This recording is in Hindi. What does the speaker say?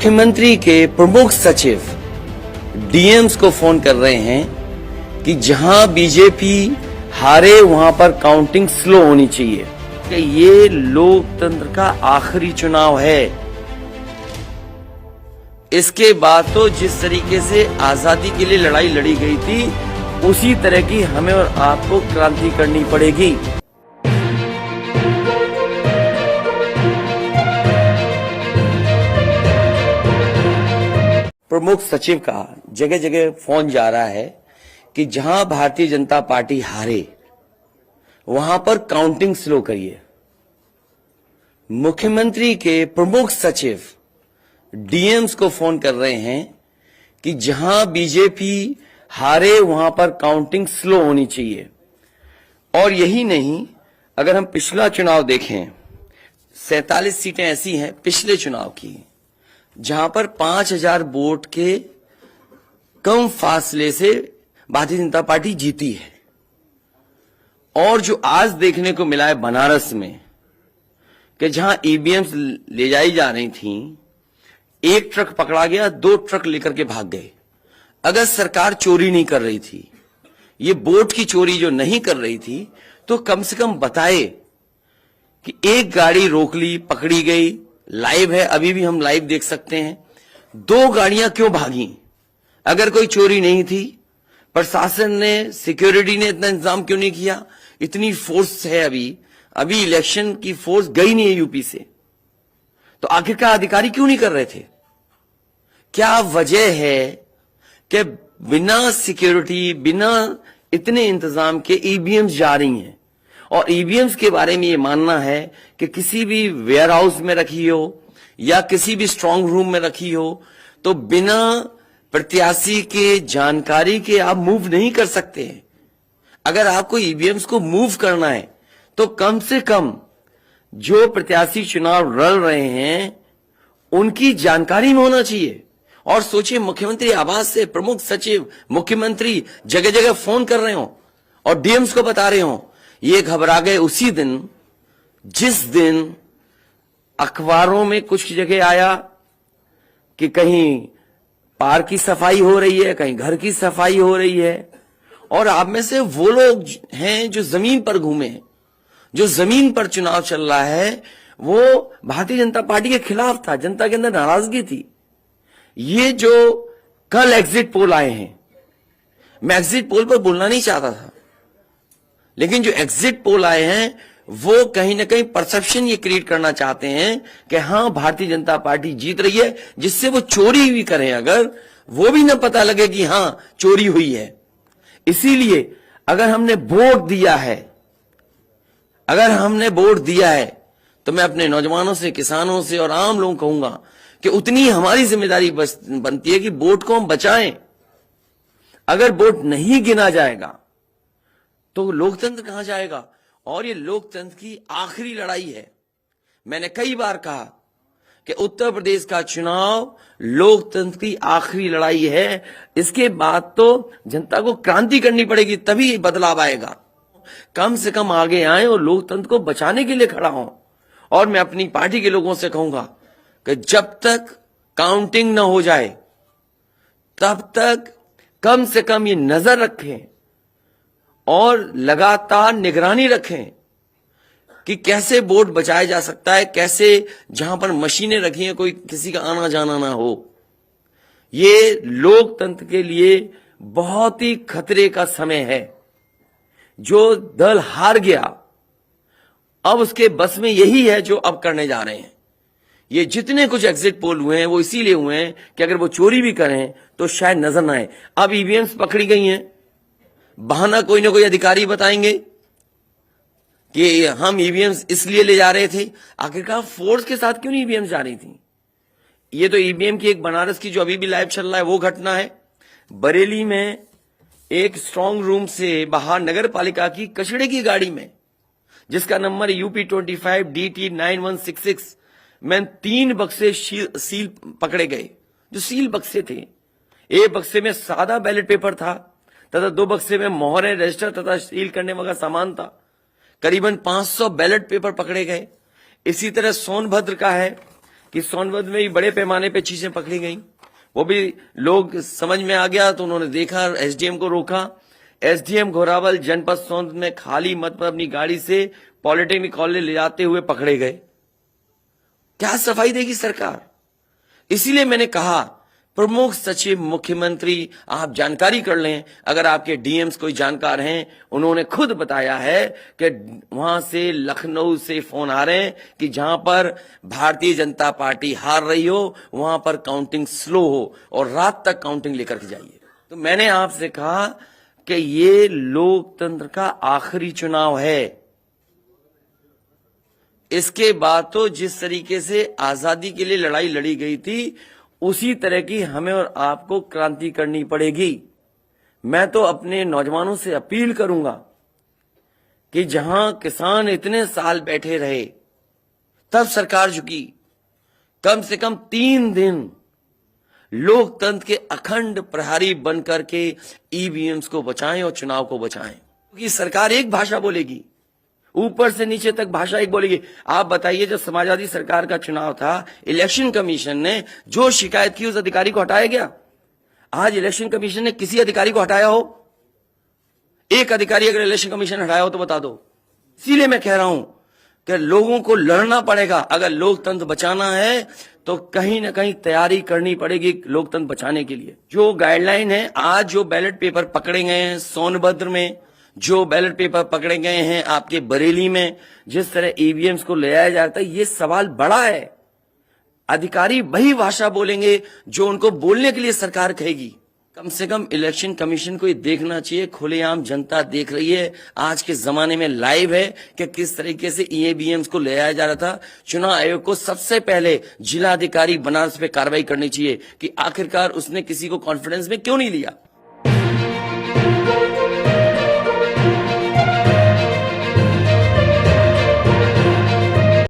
मुख्यमंत्री के प्रमुख सचिव डीएम्स को फोन कर रहे हैं कि जहां बीजेपी हारे वहां पर काउंटिंग स्लो होनी चाहिए कि ये लोकतंत्र का आखिरी चुनाव है। इसके बाद तो जिस तरीके से आजादी के लिए लड़ाई लड़ी गई थी उसी तरह की हमें और आपको क्रांति करनी पड़ेगी। प्रमुख सचिव का जगह जगह फोन जा रहा है कि जहां भारतीय जनता पार्टी हारे वहां पर काउंटिंग स्लो करिए। मुख्यमंत्री के प्रमुख सचिव डीएम्स को फोन कर रहे हैं कि जहां बीजेपी हारे वहां पर काउंटिंग स्लो होनी चाहिए। और यही नहीं, अगर हम पिछला चुनाव देखें 47 सीटें ऐसी हैं पिछले चुनाव की जहां पर 5000 वोट के कम फासले से भारतीय जनता पार्टी जीती है। और जो आज देखने को मिला है बनारस में कि जहां ईवीएम्स ले जाई जा रही थी, एक ट्रक पकड़ा गया, 2 ट्रक लेकर के भाग गए। अगर सरकार चोरी नहीं कर रही थी, ये वोट की चोरी जो नहीं कर रही थी, तो कम से कम बताए कि एक गाड़ी रोक ली, पकड़ी गई, लाइव है, अभी भी हम लाइव देख सकते हैं। 2 गाड़ियां क्यों भागी? अगर कोई चोरी नहीं थी, प्रशासन ने, सिक्योरिटी ने इतना इंतजाम क्यों नहीं किया? इतनी फोर्स है, अभी इलेक्शन की फोर्स गई नहीं है यूपी से, तो आखिरकार अधिकारी क्यों नहीं कर रहे थे? क्या वजह है कि बिना सिक्योरिटी, बिना इतने इंतजाम के ईवीएम्स जा रही हैं? और ईवीएम्स के बारे में ये मानना है कि किसी भी वेयर हाउस में रखी हो या किसी भी स्ट्रांग रूम में रखी हो तो बिना प्रत्याशी के जानकारी के आप मूव नहीं कर सकते हैं। अगर आपको ईवीएम्स को मूव करना है तो कम से कम जो प्रत्याशी चुनाव लड़ रहे हैं उनकी जानकारी में होना चाहिए। और सोचिए, मुख्यमंत्री आवास से प्रमुख सचिव, मुख्यमंत्री जगह जगह फोन कर रहे हो और डीएम्स को बता रहे हो। ये घबरा गए उसी दिन जिस दिन अखबारों में कुछ जगह आया कि कहीं पार्क की सफाई हो रही है, कहीं घर की सफाई हो रही है। और आप में से वो लोग हैं जो जमीन पर घूमे, जो जमीन पर चुनाव चल रहा है, वो भारतीय जनता पार्टी के खिलाफ था, जनता के अंदर नाराजगी थी। ये जो कल एग्जिट पोल आए हैं, मैं एग्जिट पोल पर बोलना नहीं चाहता था, लेकिन जो एग्जिट पोल आए हैं वो कहीं ना कहीं परसेप्शन ये क्रिएट करना चाहते हैं कि हां भारतीय जनता पार्टी जीत रही है, जिससे वो चोरी भी करें अगर, वो भी ना पता लगे कि हां चोरी हुई है। इसीलिए अगर हमने वोट दिया है तो मैं अपने नौजवानों से, किसानों से और आम लोगों को कहूंगा कि उतनी हमारी जिम्मेदारी बनती है कि वोट को हम बचाएं। अगर वोट नहीं गिना जाएगा तो लोकतंत्र कहां जाएगा? और ये लोकतंत्र की आखिरी लड़ाई है। मैंने कई बार कहा कि उत्तर प्रदेश का चुनाव लोकतंत्र की आखिरी लड़ाई है। इसके बाद तो जनता को क्रांति करनी पड़ेगी, तभी बदलाव आएगा। कम से कम आगे आए और लोकतंत्र को बचाने के लिए खड़ा हों। और मैं अपनी पार्टी के लोगों से कहूंगा कि जब तक काउंटिंग ना हो जाए तब तक कम से कम ये नजर रखें और लगातार निगरानी रखें कि कैसे वोट बचाया जा सकता है, कैसे जहां पर मशीनें रखी हैं कोई किसी का आना जाना ना हो। ये लोकतंत्र के लिए बहुत ही खतरे का समय है। जो दल हार गया, अब उसके बस में यही है जो अब करने जा रहे हैं। ये जितने कुछ एग्जिट पोल हुए हैं वो इसीलिए हुए हैं कि अगर वो चोरी भी करें तो शायद नजर ना आए। अब ईवीएम्स पकड़ी गई हैं, बहाना कोई ना कोई अधिकारी बताएंगे कि हम ईवीएम्स इसलिए ले जा रहे थे। आखिरकार फोर्स के साथ क्यों नहीं ईवीएम्स जा रही थी? ये तो ईवीएम की एक बनारस की जो अभी भी लाइव चल रहा है वो घटना है। बरेली में एक स्ट्रांग रूम से बाहर नगर पालिका की कचड़े की गाड़ी में, जिसका नंबर यूपी 25 DT 9166 में 3 बक्से सील पकड़े गए, जो सील बक्से थे। एक बक्से में सादा बैलेट पेपर था तथा 2 बक्से में मोहरें, रजिस्टर तथा सील करने वाला सामान था। करीबन 500 बैलेट पेपर पकड़े गए। इसी तरह सोनभद्र का है, कि सोनभद्र में भी बड़े पैमाने पे चीजें पकड़ी गई। वो भी लोग समझ में आ गया तो उन्होंने देखा, एसडीएम को रोका। एसडीएम घोरावल जनपद सोनभद्र में खाली मत पर अपनी गाड़ी से पॉलिटेक्निक कॉलेज ले जाते हुए पकड़े गए। क्या सफाई देगी सरकार? इसीलिए मैंने कहा प्रमुख सचिव मुख्यमंत्री आप जानकारी कर लें। अगर आपके डीएम्स कोई जानकार हैं, उन्होंने खुद बताया है कि वहां से लखनऊ से फोन आ रहे हैं कि जहां पर भारतीय जनता पार्टी हार रही हो वहां पर काउंटिंग स्लो हो और रात तक काउंटिंग लेकर के जाइए। तो मैंने आपसे कहा कि ये लोकतंत्र का आखिरी चुनाव है। इसके बाद तो जिस तरीके से आजादी के लिए लड़ाई लड़ी गई थी उसी तरह की हमें और आपको क्रांति करनी पड़ेगी। मैं तो अपने नौजवानों से अपील करूंगा कि जहां किसान इतने साल बैठे रहे तब सरकार झुकी। कम से कम 3 दिन लोकतंत्र के अखंड प्रहरी बनकर के ईवीएम्स को बचाएं और चुनाव को बचाएं, क्योंकि सरकार एक भाषा बोलेगी, ऊपर से नीचे तक भाषा एक बोलेगी। आप बताइए, जब समाजवादी सरकार का चुनाव था, इलेक्शन कमीशन ने जो शिकायत की उस अधिकारी को हटाया गया? आज इलेक्शन कमीशन ने किसी अधिकारी को हटाया हो? एक अधिकारी अगर इलेक्शन कमीशन हटाया हो तो बता दो। इसीलिए मैं कह रहा हूं कि लोगों को लड़ना पड़ेगा। अगर लोकतंत्र बचाना है तो कहीं ना कहीं तैयारी करनी पड़ेगी लोकतंत्र बचाने के लिए। जो गाइडलाइन है, आज जो बैलेट पेपर पकड़े गए हैं सोनभद्र में, जो बैलेट पेपर पकड़े गए हैं आपके बरेली में, जिस तरह ईवीएम्स को ले आया जाता है, ये सवाल बड़ा है। अधिकारी वही भाषा बोलेंगे जो उनको बोलने के लिए सरकार कहेगी। कम से कम इलेक्शन कमीशन को ये देखना चाहिए, खुलेआम जनता देख रही है, आज के जमाने में लाइव है कि किस तरीके से ईवीएम्स को ले आया जा रहा था। चुनाव आयोग को सबसे पहले जिलाधिकारी बनारस पे कार्रवाई करनी चाहिए कि आखिरकार उसने किसी को कॉन्फिडेंस में क्यों नहीं लिया।